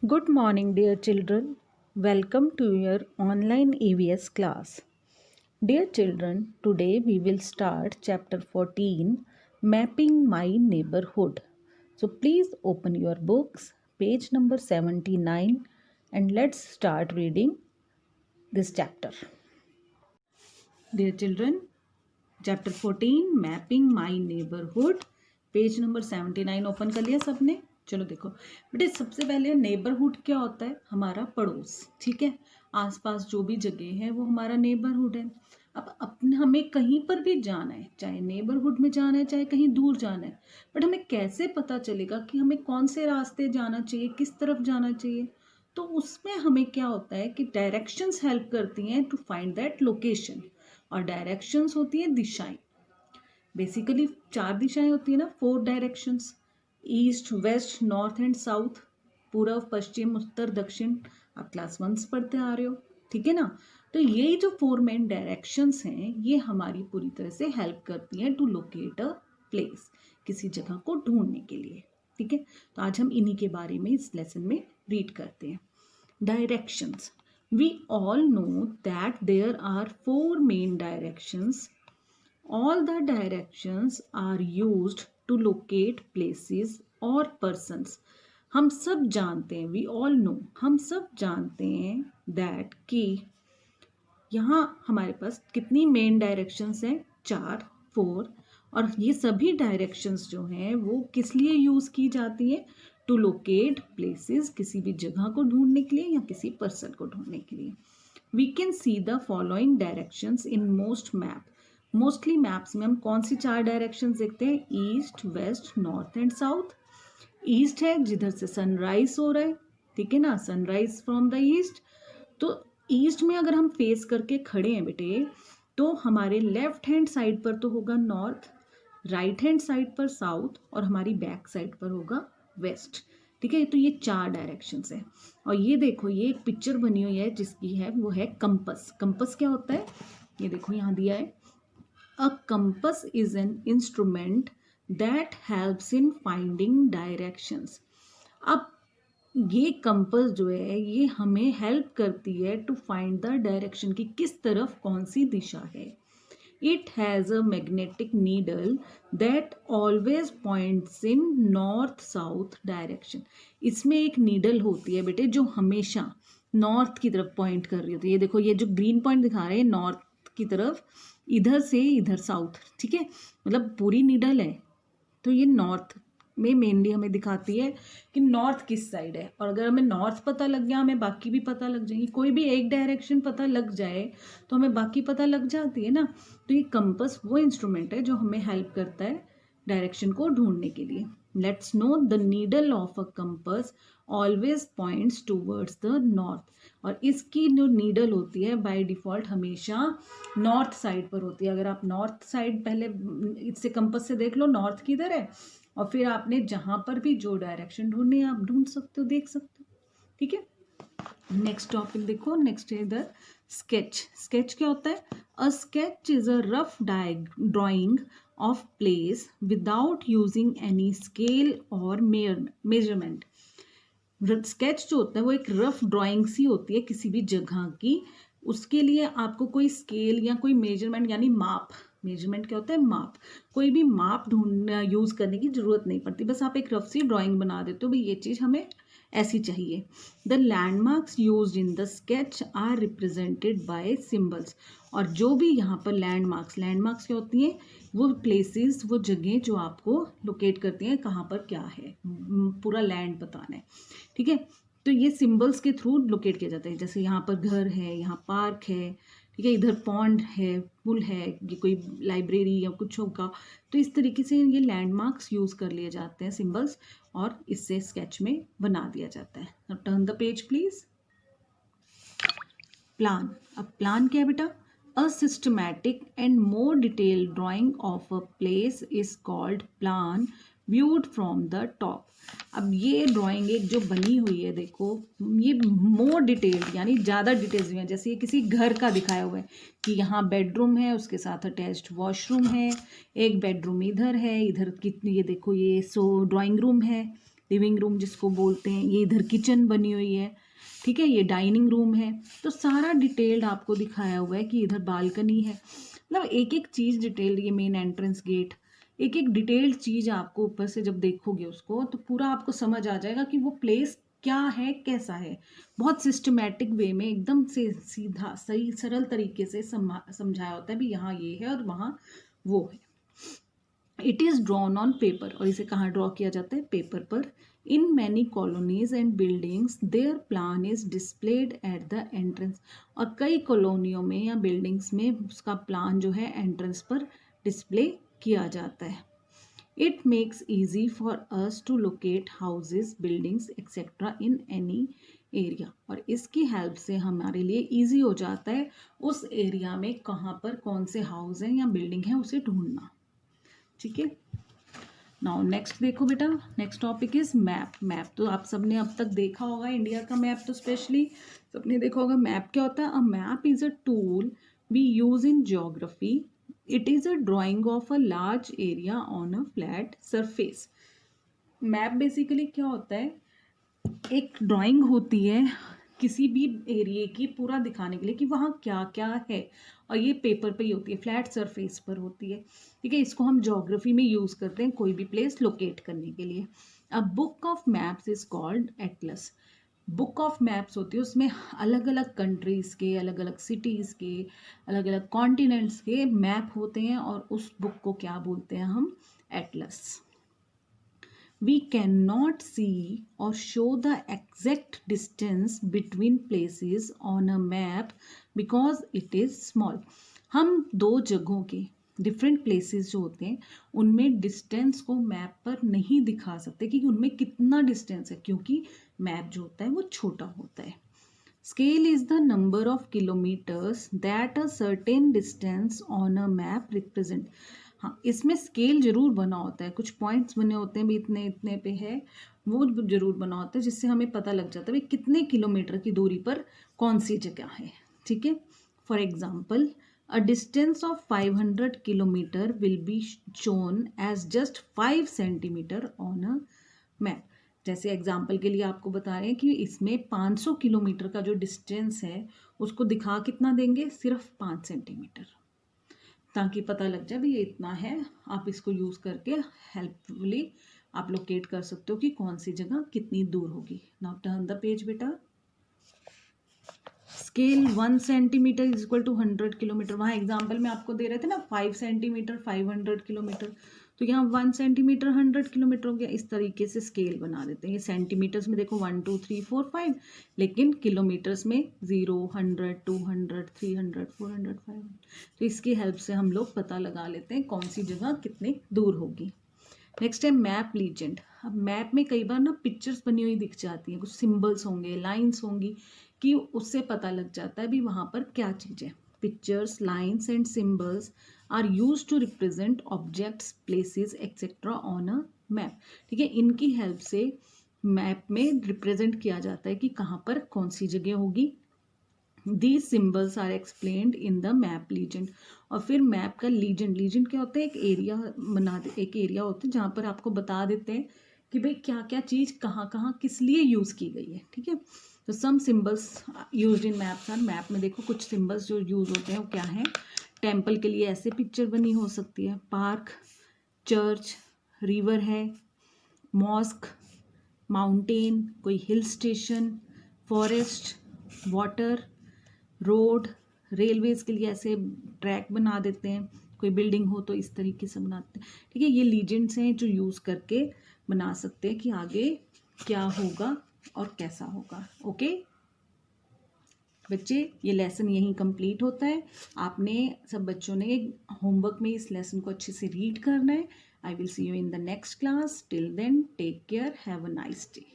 Good morning, dear children. Welcome to your online EVS class. Dear children, today we will start chapter 14 Mapping My Neighborhood. So please open your books, page number 79, and let's start reading this chapter. Dear children, chapter 14 mapping my neighbourhood, page number 79 open कर लिया सबने। चलो देखो बेटे, सबसे पहले neighbourhood क्या होता है? हमारा पड़ोस, ठीक है। आसपास जो भी जगह है वो हमारा नेबरहुड है। अब अपने हमें कहीं पर भी जाना है, चाहे नेबरहुड में जाना है चाहे कहीं दूर जाना है, बट हमें कैसे पता चलेगा कि हमें कौन से रास्ते जाना चाहिए, किस तरफ जाना चाहिए? तो उसमें हमें क्या होता है कि डायरेक्शंस हेल्प करती हैं टू फाइंड दैट लोकेशन। और डायरेक्शंस होती हैं दिशाएं। बेसिकली 4 दिशाएं होती है ना, 4 directions, east west north and south, पूर्व पश्चिम उत्तर दक्षिण। आप क्लास 1 से पढ़ते आ रहे हो, ठीक है ना। तो ये जो 4 मेन डायरेक्शंस हैं ये हमारी पूरी तरह से हेल्प करती हैं टू लोकेट अ प्लेस, किसी जगह को ढूंढने के लिए, ठीक है। तो आज हम इन्हीं के बारे में इस लेसन में रीड करते हैं। Directions. We all know that there are 4 main directions. All the directions are used to locate places or persons. हम सब जानते हैं, we all know, हम सब जानते हैं that कि यहाँ हमारे पास कितनी मेन डायरेक्शंस हैं? 4 और ये सभी डायरेक्शंस जो हैं वो किस लिए यूज़ की जाती हैं? टू लोकेट प्लेसेस, किसी भी जगह को ढूंढने के लिए या किसी पर्सन को ढूंढने के लिए। We can see the following directions in most map. Mostly maps में हम कौन सी 4 डायरेक्शंस देखते हैं? East west north and south. East है जिधर से सनराइज हो रहा है, ठीक है ना, सनराइज फ्रॉम द ईस्ट। तो ईस्ट में अगर हम फेस करके खड़े हैं बेटे, तो हमारे लेफ्ट हैंड साइड पर तो होगा नॉर्थ, राइट हैंड साइड पर साउथ और हमारी बैक साइड पर होगा वेस्ट, ठीक है। तो ये 4 डायरेक्शंस है। और ये देखो, ये एक पिक्चर बनी हुई है जिसकी है वो है कंपस। कंपस क्या होता है? ये देखो यहाँ दिया है, अ compass is an instrument that helps in finding directions. अब ये कंपस जो है ये हमें हेल्प करती है टू फाइंड द डायरेक्शन, की किस तरफ कौन सी दिशा है। It has a magnetic needle that always points in north south direction. इसमें एक नीडल होती है बेटे जो हमेशा नॉर्थ की तरफ पॉइंट कर रही होती है। ये देखो, ये जो ग्रीन पॉइंट दिखा रहे हैं नॉर्थ की तरफ, इधर से इधर साउथ, ठीक है, मतलब पूरी नीडल है। तो ये नॉर्थ में मेनली हमें दिखाती है कि नॉर्थ किस साइड है। और अगर हमें नॉर्थ पता लग गया, हमें बाकी भी पता लग जाएंगी। कोई भी एक डायरेक्शन पता लग जाए तो हमें बाकी पता लग जाती है ना। तो ये कंपस वो इंस्ट्रूमेंट है जो हमें हेल्प करता है डायरेक्शन को ढूंढने के लिए। Let's know the needle of a compass always points towards the north. और इसकी जो नीडल होती है बाय डिफ़ॉल्ट हमेशा नॉर्थ साइड पर होती है। अगर आप नॉर्थ साइड पहले इससे कंपस से देख लो नॉर्थ किधर है, और फिर आपने जहाँ पर भी जो डायरेक्शन ढूंढनी है आप ढूंढ सकते हो, देख सकते हो, ठीक है। नेक्स्ट टॉपिक देखो, नेक्स्ट है इधर स्केच। स्केच क्या होता है? A sketch is a rough drying of place without using any scale और मेजरमेंट। स्केच जो होता है वो एक रफ ड्राइंग सी होती है किसी भी जगह की। उसके लिए आपको कोई स्केल या कोई मेजरमेंट यानी माप, मेजरमेंट क्या होता है? माप। कोई भी माप यूज़ करने की ज़रूरत नहीं पड़ती, बस आप एक रफ सी ड्राइंग बना देते हो, भाई ये चीज़ हमें ऐसी चाहिए। The landmarks used in the sketch are represented by symbols. और जो भी यहाँ पर लैंडमार्क्स क्या होती हैं? वो प्लेसेस, वो जगह जो आपको लोकेट करती हैं कहाँ पर क्या है, पूरा लैंड बताना है, ठीक है। तो ये सिंबल्स के थ्रू लोकेट किया जाता है। जैसे यहाँ पर घर है, यहाँ पार्क है, ठीक है, इधर पॉन्ड है, पुल है, ये कोई लाइब्रेरी या कुछ होगा। तो इस तरीके से ये लैंडमार्क्स यूज़ कर लिए जाते हैं, सिंबल्स, और इससे स्केच में बना दिया जाता है। Turn the page please. Plan. अब प्लान क्या है बेटा? A systematic and more detailed drawing of a place is called plan viewed from the top. अब ये ड्राइंग एक जो बनी हुई है देखो, ये मोर डिटेल्ड यानी ज़्यादा डिटेल्स हुई हैं। जैसे ये किसी घर का दिखाया हुआ है कि यहाँ बेडरूम है, उसके साथ अटैच्ड वॉशरूम है, एक बेडरूम इधर है, इधर कितनी, ये देखो ये ड्राइंग रूम है, लिविंग रूम जिसको बोलते हैं, ये इधर किचन बनी हुई है, ठीक है, ये डाइनिंग रूम है। तो सारा डिटेल्ड आपको दिखाया हुआ है कि इधर बालकनी है, मतलब एक एक चीज़ डिटेल्ड, ये मेन एंट्रेंस गेट, एक एक डिटेल्ड चीज़ आपको ऊपर से जब देखोगे उसको तो पूरा आपको समझ आ जाएगा कि वो प्लेस क्या है, कैसा है। बहुत सिस्टमैटिक वे में एकदम से सीधा सही सरल तरीके से समझाया होता है भी यहाँ ये है और वहाँ वो है। It is drawn on paper, और इसे कहाँ ड्रॉ किया जाता है, पेपर पर। In many colonies and buildings their plan is displayed at the entrance, और कई कॉलोनियों में या बिल्डिंग्स में उसका प्लान जो है एंट्रेंस पर डिस्प्ले किया जाता है। It makes easy for us to locate houses, buildings etcetera in any area, और इसकी हेल्प से हमारे लिए ईजी हो जाता है उस एरिया में कहाँ पर कौन से हाउस हैं या बिल्डिंग है उसे ढूंढना, ठीक है। नाउ नेक्स्ट देखो बेटा, next topic is map. Map तो आप सबने अब तक देखा होगा, इंडिया का मैप तो स्पेशली सबने देखा होगा। मैप क्या होता है? A map is a tool we use in geography. It is a drawing of a large area on a flat surface. Map basically क्या होता है, एक ड्राइंग होती है किसी भी एरिया की पूरा दिखाने के लिए कि वहाँ क्या क्या है, और ये पेपर पे ही होती है, फ्लैट सरफेस पर होती है, ठीक है। इसको हम ज्योग्राफी में यूज़ करते हैं कोई भी प्लेस लोकेट करने के लिए। A book of maps is called Atlas. Book of maps होती है, उसमें अलग अलग कंट्रीज़ के, अलग अलग सिटीज़ के, अलग अलग कॉन्टिनेंट्स के मैप होते हैं, और उस बुक को क्या बोलते हैं हम? Atlas. We cannot see or show the exact distance between places on a map because it is small. हम दो जगहों के डिफरेंट प्लेसेस जो होते हैं उनमें डिस्टेंस को मैप पर नहीं दिखा सकते कि उनमें कितना डिस्टेंस है, क्योंकि मैप जो होता है वो छोटा होता है। Scale is the number of kilometres that a certain distance on a map represent. हाँ, इसमें स्केल जरूर बना होता है, कुछ पॉइंट्स बने होते हैं भी इतने इतने पे है, वो जरूर बना होता है जिससे हमें पता लग जाता है भाई कितने किलोमीटर की दूरी पर कौन सी जगह है, ठीक है। For example, a distance of 500 kilometre will be shown as just 5 centimetre on a map. जैसे एग्जाम्पल के लिए आपको बता रहे हैं कि इसमें 500 किलोमीटर का जो डिस्टेंस है उसको दिखा कितना देंगे, सिर्फ 5 सेंटीमीटर, ताकि पता लग जाए भी ये इतना है। आप इसको यूज़ करके हेल्पफुली आप लोकेट कर सकते हो कि कौन सी जगह कितनी दूर होगी। नाउ टर्न द पेज बेटा। Scale 1 centimetre is equal to 100 kilometre. वहाँ एग्जाम्पल में आपको दे रहे थे ना 5 सेंटीमीटर 500 किलोमीटर, तो यहाँ 1 सेंटीमीटर 100 किलोमीटर हो गया। इस तरीके से स्केल बना देते हैं। ये सेंटीमीटर्स में देखो 1 2 3 4 5, लेकिन किलोमीटर्स में 0 100 200 300 400 500। तो इसकी हेल्प से हम लोग पता लगा लेते हैं कौन सी जगह कितनी दूर होगी। नेक्स्ट है मैप लीजेंड। अब मैप में कई बार ना पिक्चर्स बनी हुई दिख जाती हैं, कुछ सिंबल्स होंगे, लाइंस होंगी, कि उससे पता लग जाता है भी वहाँ पर क्या चीज़ है। Pictures, lines and symbols are use to represent objects, places etcetera on a map, ठीक है। इनकी हेल्प से मैप में रिप्रेजेंट किया जाता है कि कहाँ पर कौन सी जगह होगी। These symbols are explained in the map legend। और फिर मैप का लीजेंड, लीजेंड क्या होता है? एक एरिया बना दे, एक एरिया होता है जहाँ पर आपको बता देते हैं कि भाई क्या क्या चीज़ कहाँ कहाँ किस लिए यूज़ की गई है, ठीक है। तो some symbols used in maps are, map में देखो कुछ सिंबल्स जो यूज़ होते हैं वो क्या हैं। टेम्पल के लिए ऐसे पिक्चर बनी हो सकती है, पार्क, चर्च, रिवर है, मॉस्क, माउंटेन, कोई hill station, forest, water, road, railways के लिए ऐसे ट्रैक बना देते हैं, कोई बिल्डिंग हो तो इस तरीके से बनाते हैं, ठीक है। ये लीजेंड्स हैं जो यूज़ करके बना सकते हैं कि आगे क्या होगा और कैसा होगा। ओके बच्चे, ये लेसन यहीं कंप्लीट होता है। आपने सब बच्चों ने होमवर्क में इस लेसन को अच्छे से रीड करना है। I will see you in the next class. Till then take care, have a nice day.